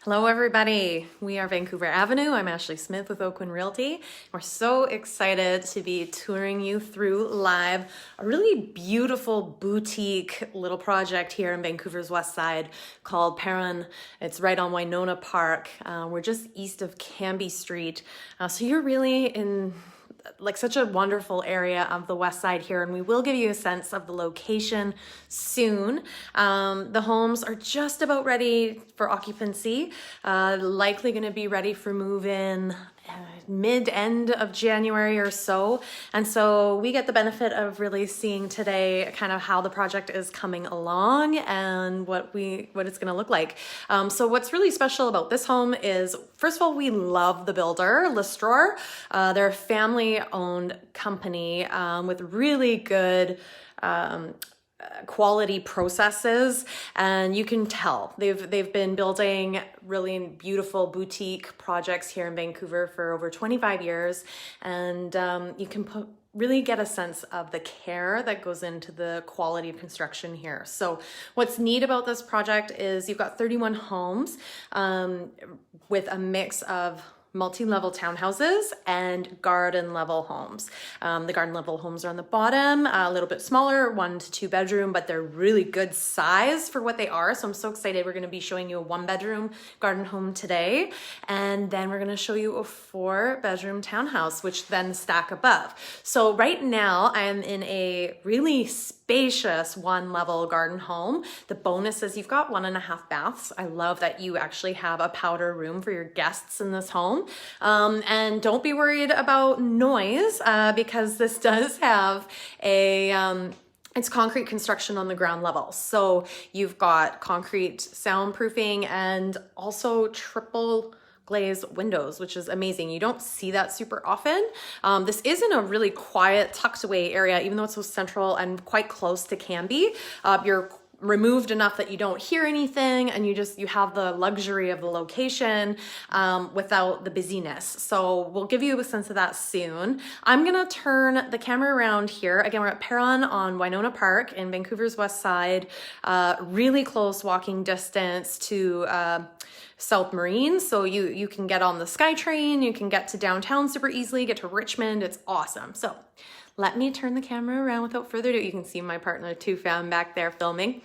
Hello everybody, we are Vancouver Avenue. I'm Ashley Smith with Oakwyn Realty. We're so excited to be touring you through live a really beautiful boutique little project here in Vancouver's Westside called Perron. It's right on Winona Park. We're just east of Cambie Street. So you're really in like such a wonderful area of the west side here, and we will give you a sense of the location soon. The homes are just about ready for occupancy, likely going to be ready for move-in mid-end of January or so. And so we get the benefit of really seeing today kind of how the project is coming along and what it's going to look like. So what's really special about this home is, first of all, we love the builder, Listraor. They're a family-owned company with really good quality processes, and you can tell they've been building really beautiful boutique projects here in Vancouver for over 25 years, and you can really get a sense of the care that goes into the quality of construction here. So what's neat about this project is you've got 31 homes with a mix of multi-level townhouses and garden level homes. The garden level homes are on the bottom, a little bit smaller, 1 to 2 bedroom, but they're really good size for what they are. So I'm so excited. We're going to be showing you a 1-bedroom garden home today. And then we're going to show you a 4-bedroom townhouse, which then stack above. So right now I'm in a really spacious 1-level garden home. The bonus is you've got 1.5 baths. I love that you actually have a powder room for your guests in this home. And don't be worried about noise because this does have it's concrete construction on the ground level. So you've got concrete soundproofing and also triple glazed windows, which is amazing. You don't see that super often. This is in a really quiet, tucked away area, even though it's so central and quite close to Cambie. You're removed enough that you don't hear anything, and you have the luxury of the location without the busyness. So we'll give you a sense of that soon. I'm gonna turn the camera around here. Again, we're at Perron on Winona Park in Vancouver's West Side, really close walking distance to South Marine. So you can get on the SkyTrain, you can get to downtown super easily, get to Richmond. It's awesome. So let me turn the camera around without further ado. You can see my partner, Two Fam, back there filming.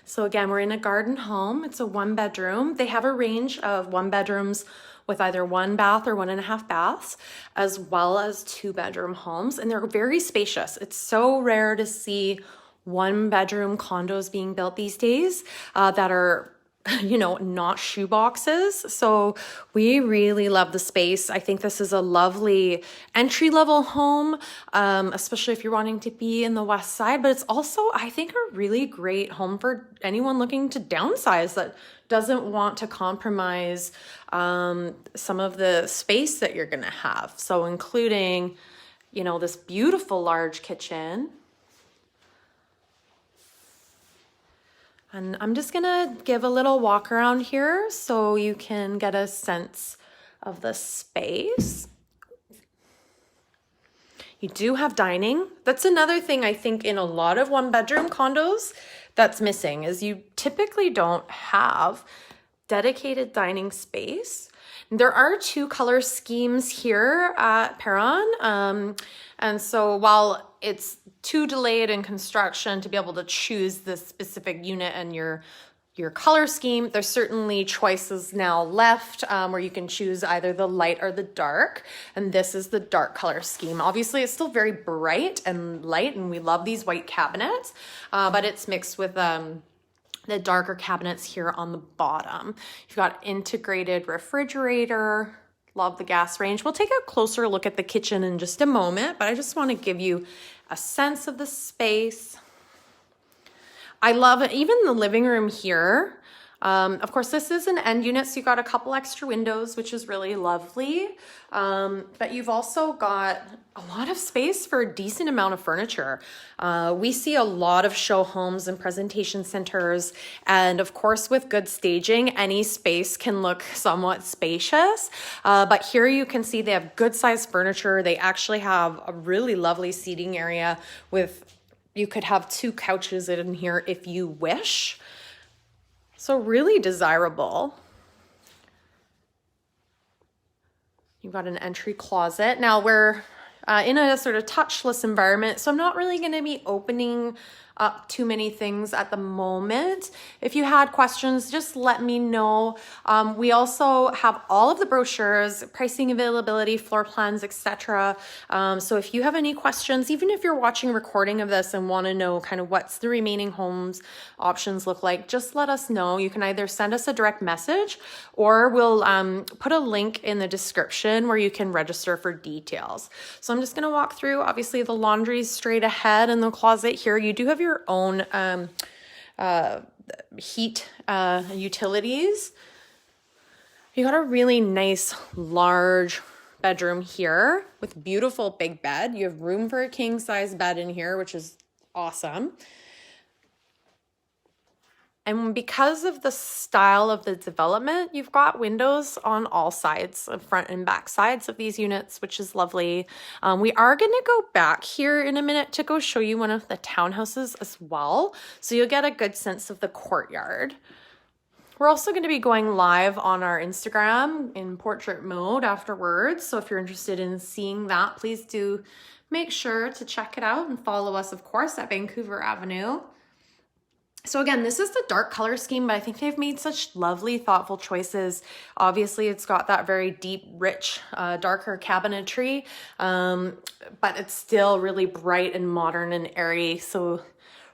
So again, we're in a garden home. It's a 1-bedroom. They have a range of 1-bedrooms with either 1 bath or 1.5 baths, as well as 2-bedroom homes. And they're very spacious. It's so rare to see 1-bedroom condos being built these days that are not shoe boxes. So we really love the space. I think this is a lovely entry-level home, especially if you're wanting to be in the west side, but it's also, I think, a really great home for anyone looking to downsize that doesn't want to compromise some of the space that you're gonna have. So including, this beautiful large kitchen. And I'm just gonna give a little walk around here so you can get a sense of the space. You do have dining. That's another thing I think in a lot of 1-bedroom condos that's missing, is you typically don't have dedicated dining space. There are 2 color schemes here at Perron. And so while it's too delayed in construction to be able to choose the specific unit and your color scheme, there's certainly choices now left where you can choose either the light or the dark. And this is the dark color scheme. Obviously, it's still very bright and light, and we love these white cabinets, but it's mixed with the darker cabinets here on the bottom. You've got integrated refrigerator. Love the gas range. We'll take a closer look at the kitchen in just a moment, but I just want to give you a sense of the space. I love it. Even the living room here. Of course, this is an end unit, so you've got a couple extra windows, which is really lovely. But you've also got a lot of space for a decent amount of furniture. We see a lot of show homes and presentation centers. And of course, with good staging, any space can look somewhat spacious. But here you can see they have good sized furniture. They actually have a really lovely seating area you could have 2 couches in here if you wish. So really desirable. You've got an entry closet. Now we're in a sort of touchless environment, so I'm not really going to be opening up too many things at the moment. If you had questions, just let me know. We also have all of the brochures, pricing, availability, floor plans, etc. So if you have any questions, even if you're watching a recording of this and want to know kind of what's the remaining homes options look like, just let us know. You can either send us a direct message or we'll put a link in the description where you can register for details. So I'm just going to walk through. Obviously the laundry's straight ahead in the closet here. You do have your own heat utilities. You got a really nice large bedroom here with beautiful big bed. You have room for a king size bed in here, which is awesome. And because of the style of the development, you've got windows on all sides, front and back sides of these units, which is lovely. We are going to go back here in a minute to go show you one of the townhouses as well, so you'll get a good sense of the courtyard. We're also going to be going live on our Instagram in portrait mode afterwards, so if you're interested in seeing that, please do make sure to check it out and follow us, of course, at Vancouver Avenue. So again, this is the dark color scheme, but I think they've made such lovely, thoughtful choices. Obviously, it's got that very deep, rich, darker cabinetry, but it's still really bright and modern and airy. So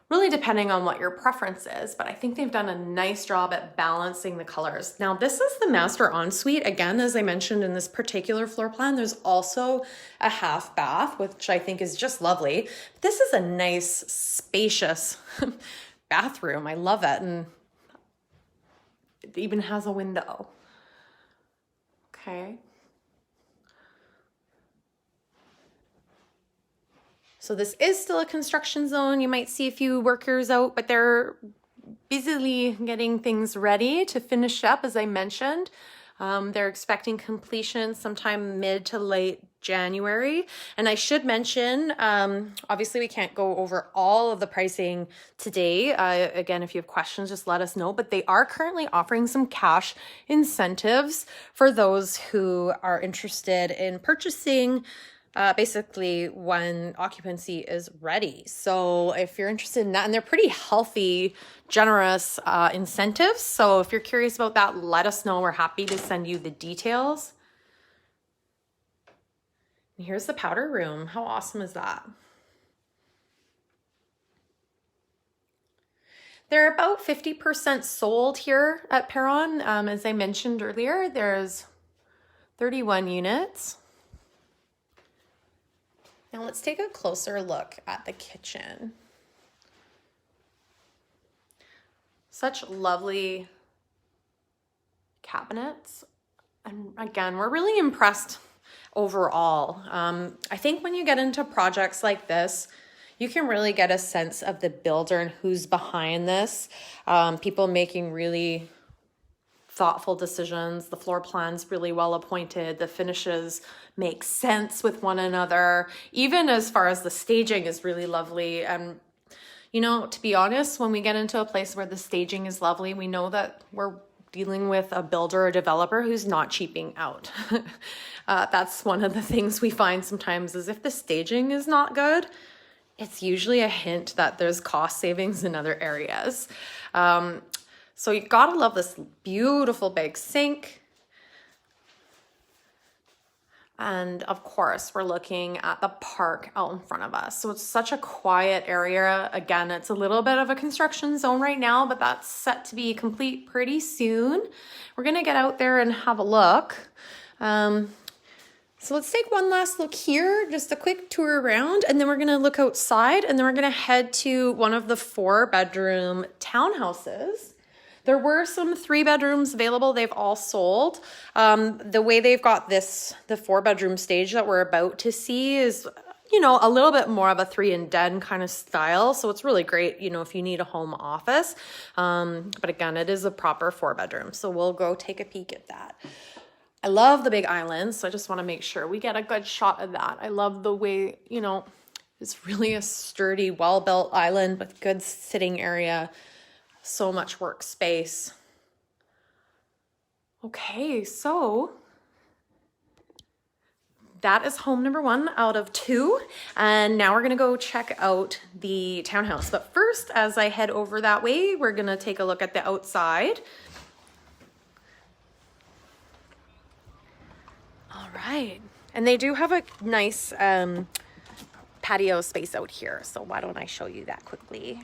really depending on what your preference is, but I think they've done a nice job at balancing the colors. Now, this is the master ensuite. Again, as I mentioned in this particular floor plan, there's also a half bath, which I think is just lovely. This is a nice, spacious bathroom. I love it. And it even has a window. Okay. So this is still a construction zone. You might see a few workers out, but they're busily getting things ready to finish up, as I mentioned. They're expecting completion sometime mid to late January. And I should mention, obviously we can't go over all of the pricing today. Again, if you have questions, just let us know. But they are currently offering some cash incentives for those who are interested in purchasing basically when occupancy is ready. So if you're interested in that, and they're pretty healthy, generous incentives. So if you're curious about that, let us know. We're happy to send you the details. And here's the powder room. How awesome is that? They're about 50% sold here at Perron. As I mentioned earlier, there's 31 units. Now let's take a closer look at the kitchen. Such lovely cabinets. And again, we're really impressed overall. I think when you get into projects like this, you can really get a sense of the builder and who's behind this. People making really thoughtful decisions. The floor plan's really well appointed. The finishes make sense with one another. Even as far as the staging is really lovely. And, you know, to be honest, when we get into a place where the staging is lovely, we know that we're dealing with a builder or developer who's not cheaping out. That's one of the things we find sometimes is if the staging is not good, it's usually a hint that there's cost savings in other areas. So you gotta love this beautiful big sink. And of course, we're looking at the park out in front of us. So it's such a quiet area. Again, it's a little bit of a construction zone right now, but that's set to be complete pretty soon. We're gonna get out there and have a look. So let's take one last look here, just a quick tour around, and then we're gonna look outside, and then we're gonna head to one of the 4-bedroom townhouses. There were some 3 bedrooms available. They've all sold. The way they've got this, the 4-bedroom stage that we're about to see is, you know, a little bit more of a 3 and den kind of style. So it's really great, you know, if you need a home office. But again, it is a proper 4-bedroom. So we'll go take a peek at that. I love the big island. So I just want to make sure we get a good shot of that. I love the way, you know, it's really a sturdy, well-built island with good sitting area. So much workspace. Okay, so that is home number 1 out of 2. And now we're gonna go check out the townhouse. But first, as I head over that way, we're gonna take a look at the outside. All right, and they do have a nice patio space out here. So why don't I show you that quickly?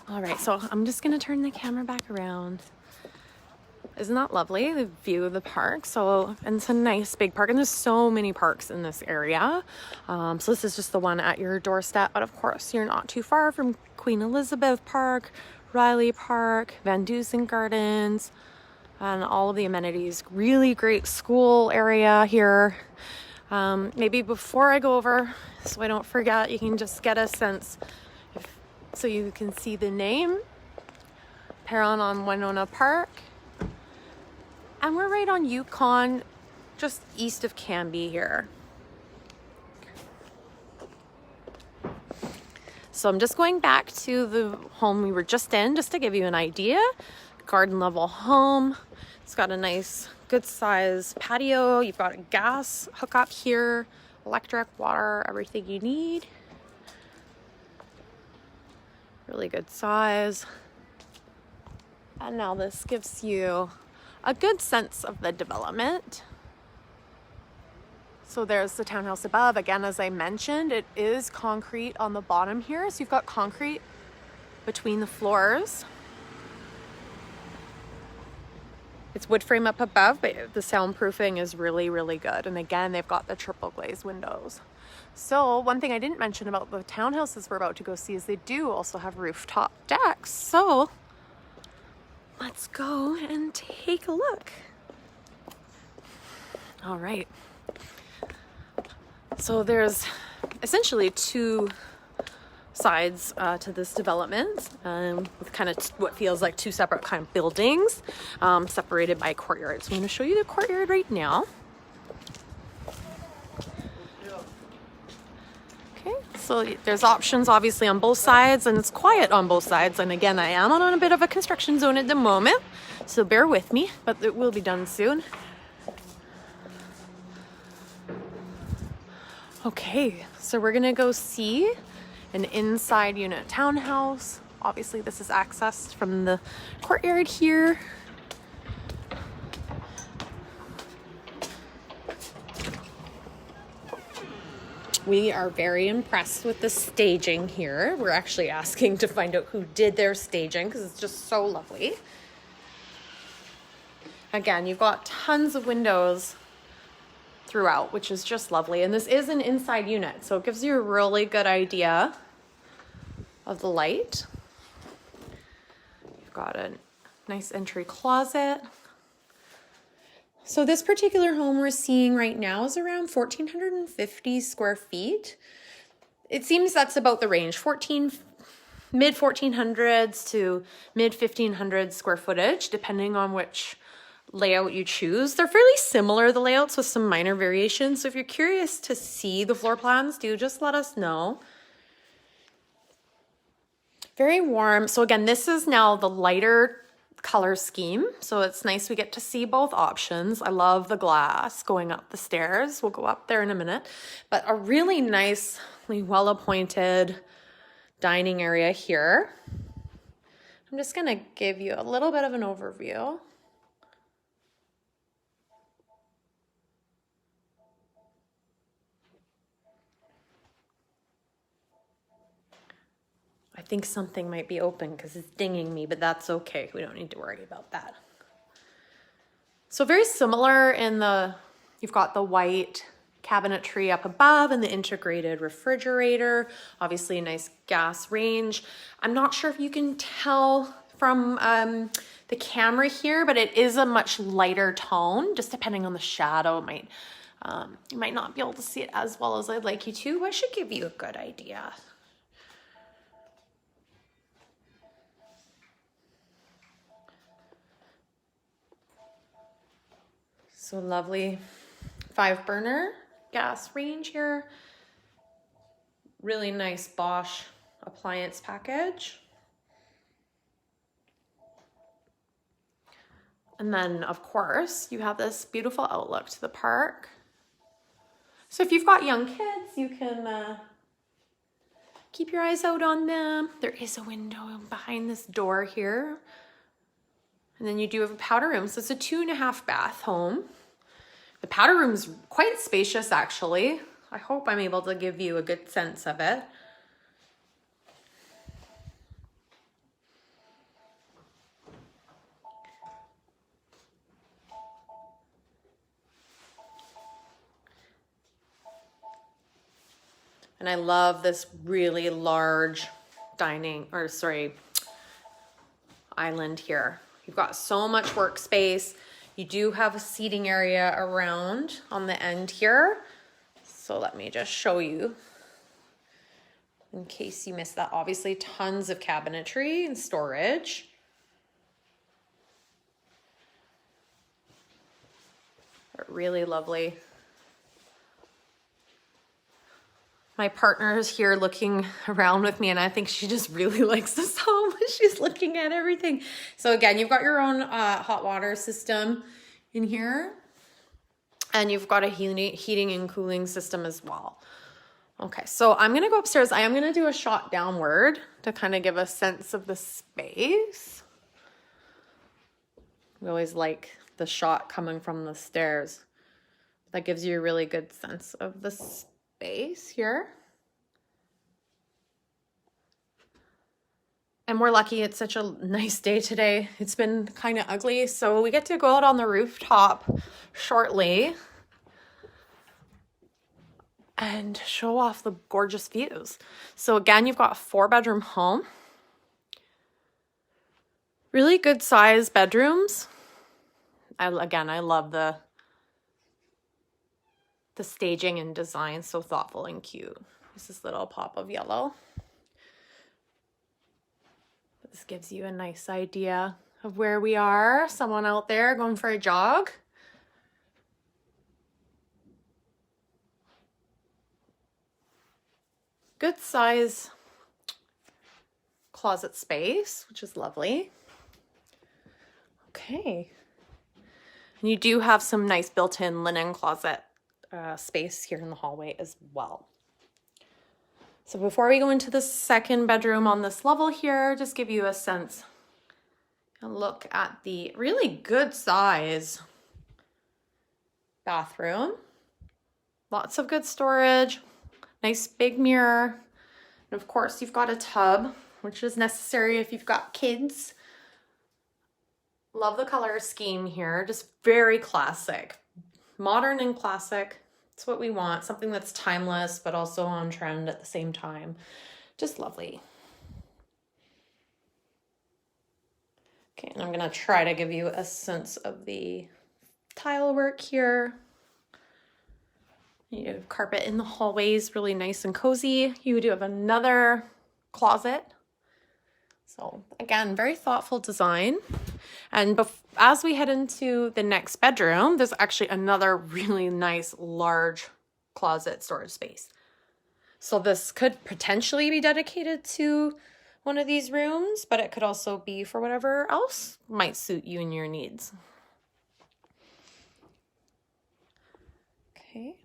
All right, so I'm just gonna turn the camera back around. Isn't that lovely, the view of the park? So, and it's a nice big park, and there's so many parks in this area. So this is just the one at your doorstep, but of course you're not too far from Queen Elizabeth Park, Riley Park, Van Dusen Gardens, and all of the amenities. Really great school area here. Maybe before I go over, so I don't forget, you can just get a sense, so you can see the name, Perron on Winona Park. And we're right on Yukon, just east of Canby here. So I'm just going back to the home we were just in, just to give you an idea. Garden level home. It's got a nice, good size patio. You've got a gas hookup here, electric, water, everything you need. Really good size. And now this gives you a good sense of the development. So there's the townhouse above. Again, as I mentioned, it is concrete on the bottom here. So you've got concrete between the floors. It's wood frame up above, but the soundproofing is really, really good. And again, they've got the triple glazed windows. So one thing I didn't mention about the townhouses we're about to go see is they do also have rooftop decks. So let's go and take a look. All right. So there's essentially 2 sides to this development, with kind of what feels like 2 separate kind of buildings, separated by courtyards. So I'm going to show you the courtyard right now. Okay, so there's options obviously on both sides, and it's quiet on both sides. And again, I am on a bit of a construction zone at the moment, so bear with me, but it will be done soon. Okay, so we're gonna go see an inside unit townhouse. Obviously this is accessed from the courtyard here. We are very impressed with the staging here. We're actually asking to find out who did their staging because it's just so lovely. Again, you've got tons of windows throughout, which is just lovely. And this is an inside unit, so it gives you a really good idea of the light. You've got a nice entry closet. So this particular home we're seeing right now is around 1,450 square feet. It seems that's about the range, mid 1400s to mid 1500s square footage, depending on which layout you choose. They're fairly similar, the layouts, with some minor variations. So if you're curious to see the floor plans, do just let us know. Very warm. So again, this is now the lighter color scheme. So it's nice we get to see both options. I love the glass going up the stairs. We'll go up there in a minute. But a really nicely well-appointed dining area here. I'm just gonna give you a little bit of an overview. I think something might be open because it's dinging me, but that's okay. We don't need to worry about that. So very similar in you've got the white cabinetry up above and the integrated refrigerator, obviously a nice gas range. I'm not sure if you can tell from the camera here, but it is a much lighter tone, just depending on the shadow. You might not be able to see it as well as I'd like you to. I should give you a good idea. So lovely 5-burner gas range here. Really nice Bosch appliance package. And then of course you have this beautiful outlook to the park. So if you've got young kids, you can keep your eyes out on them. There is a window behind this door here. And then you do have a powder room. So it's a 2.5 bath home. The powder room's quite spacious actually. I hope I'm able to give you a good sense of it. And I love this really large island here. You've got so much workspace. You do have a seating area around on the end here. So let me just show you in case you missed that. Obviously tons of cabinetry and storage. But really lovely. My partner is here looking around with me and I think she just really likes this home. She's looking at everything. So again, you've got your own hot water system in here and you've got a heating and cooling system as well. Okay, so I'm gonna go upstairs. I am gonna do a shot downward to kind of give a sense of the space. We always like the shot coming from the stairs. That gives you a really good sense of the space here. And we're lucky it's such a nice day today. It's been kind of ugly, so we get to go out on the rooftop shortly and show off the gorgeous views. So again, you've got a 4-bedroom home. Really good size bedrooms. I love the staging and design, so thoughtful and cute. There's this little pop of yellow. This gives you a nice idea of where we are. Someone out there going for a jog. Good size closet space, which is lovely. Okay. And you do have some nice built-in linen closet space here in the hallway as well. So before we go into the second bedroom on this level here, just give you a sense and look at the really good size bathroom. Lots of good storage, nice big mirror. And of course you've got a tub, which is necessary if you've got kids. Love the color scheme here, just very classic, modern and classic. It's what we want, something that's timeless, but also on trend at the same time. Just lovely. Okay, and I'm gonna try to give you a sense of the tile work here. You have carpet in the hallways, really nice and cozy. You do have another closet. So again, very thoughtful design. And as we head into the next bedroom, there's actually another really nice large closet storage space. So this could potentially be dedicated to one of these rooms, but it could also be for whatever else might suit you and your needs. Okay.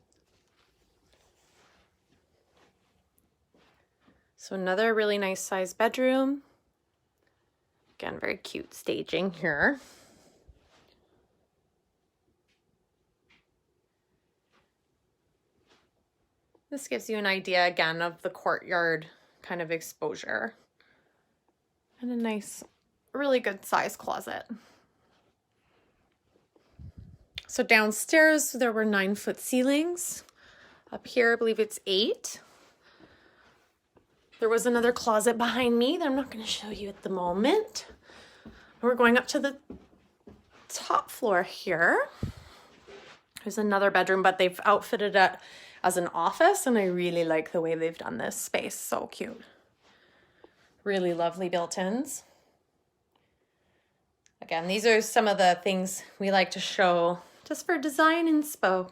So another really nice size bedroom. Again, very cute staging here. This gives you an idea again of the courtyard kind of exposure. And a nice, really good size closet. So downstairs there were 9-foot ceilings. Up here I believe it's 8. There was another closet behind me that I'm not going to show you at the moment. We're going up to the top floor here. There's another bedroom, but they've outfitted it as an office, and I really like the way they've done this space. So cute. Really lovely built-ins. Again, these are some of the things we like to show just for design inspo.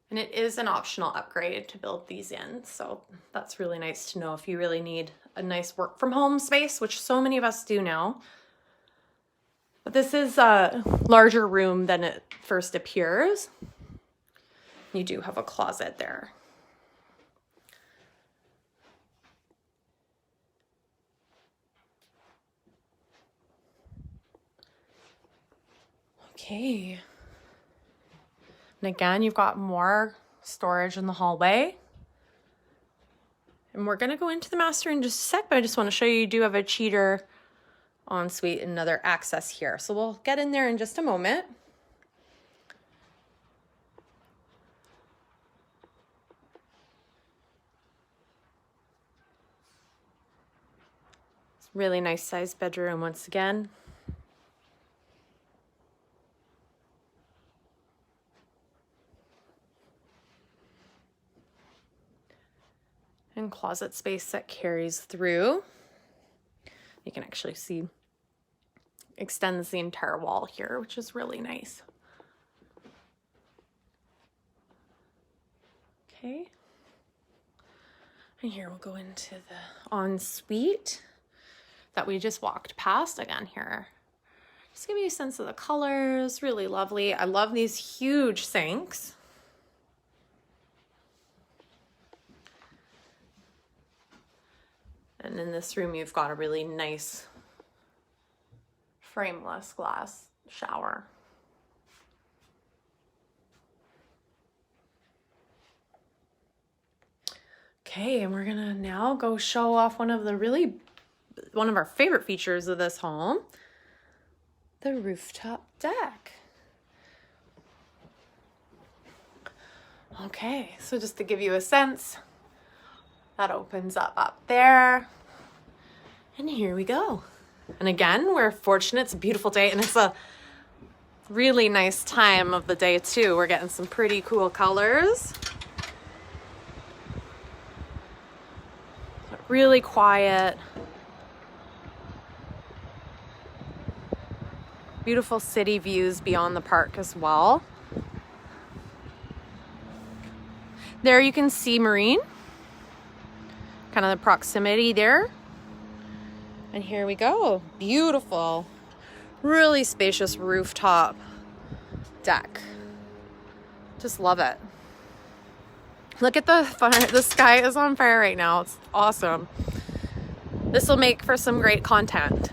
And it is an optional upgrade to build these in. So that's really nice to know if you really need a nice work from home space, which so many of us do now. But this is a larger room than it first appears. You do have a closet there. Okay. And again, you've got more storage in the hallway. And we're gonna go into the master in just a sec, but I just wanna show you do have a cheater ensuite and another access here. So we'll get in there in just a moment. It's a really nice sized bedroom once again. And closet space that carries through. You can actually see extends the entire wall here, which is really nice. Okay. And here we'll go into the ensuite that we just walked past again here. Just give you a sense of the colors, really lovely. I love these huge sinks. And in this room, you've got a really nice frameless glass shower. Okay, and we're gonna now go show off one of our favorite features of this home, the rooftop deck. Okay, so just to give you a sense, that opens up there. And here we go. And again, we're fortunate. It's a beautiful day and it's a really nice time of the day too. We're getting some pretty cool colors. Really quiet. Beautiful city views beyond the park as well. There you can see Marine. Kind of the proximity there. And here we go. Beautiful, really spacious rooftop deck. Just love it. Look at the fire. The sky is on fire right now. It's awesome. This will make for some great content.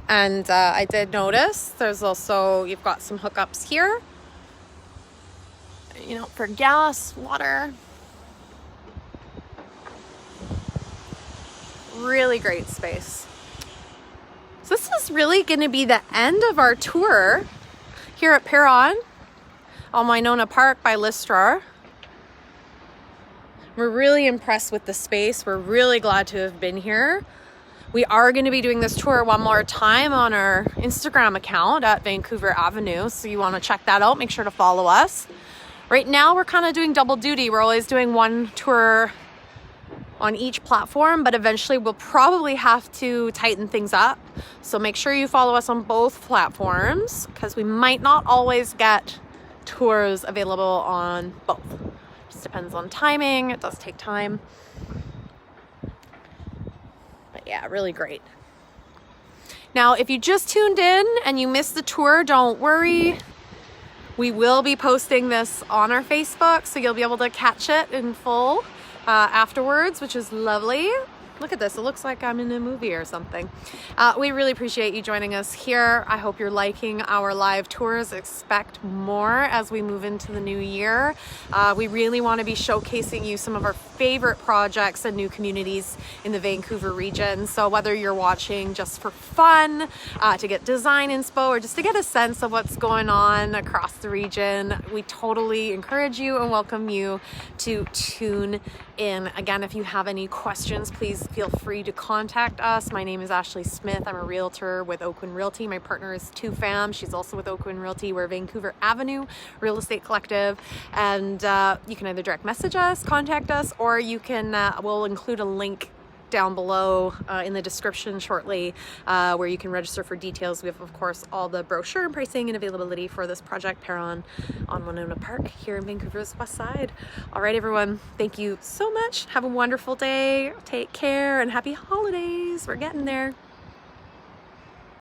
And I did notice there's also, you've got some hookups here. You know, for gas, water. Really great space. So this is really going to be the end of our tour here at Perron on Winona Park by Listraor. We're really impressed with the space. We're really glad to have been here. We are going to be doing this tour one more time on our Instagram account at Vancouver Avenue. So you want to check that out. Make sure to follow us. Right now, we're kind of doing double duty. We're always doing one tour on each platform, but eventually we'll probably have to tighten things up. So make sure you follow us on both platforms because we might not always get tours available on both. Just depends on timing. It does take time. But yeah, really great. Now, if you just tuned in and you missed the tour, don't worry. We will be posting this on our Facebook, so you'll be able to catch it in full afterwards, which is lovely. Look at this. It looks like I'm in a movie or something. We really appreciate you joining us here. I hope you're liking our live tours. Expect more as we move into the new year. We really want to be showcasing you some of our favorite projects and new communities in the Vancouver region. So whether you're watching just for fun, to get design inspo, or just to get a sense of what's going on across the region, we totally encourage you and welcome you to tune in. Again, if you have any questions, please feel free to contact us. My name is Ashley Smith. I'm a realtor with Oakland Realty. My partner is Tu Pham. She's also with Oakland Realty. We're Vancouver Avenue Real Estate Collective. And you can either direct message us, contact us, or you can, we'll include a link down below in the description shortly where you can register for details. We have, of course, all the brochure and pricing and availability for this project, Perron on Winona Park here in Vancouver's Westside. All right, everyone, thank you so much. Have a wonderful day. Take care and happy holidays. We're getting there.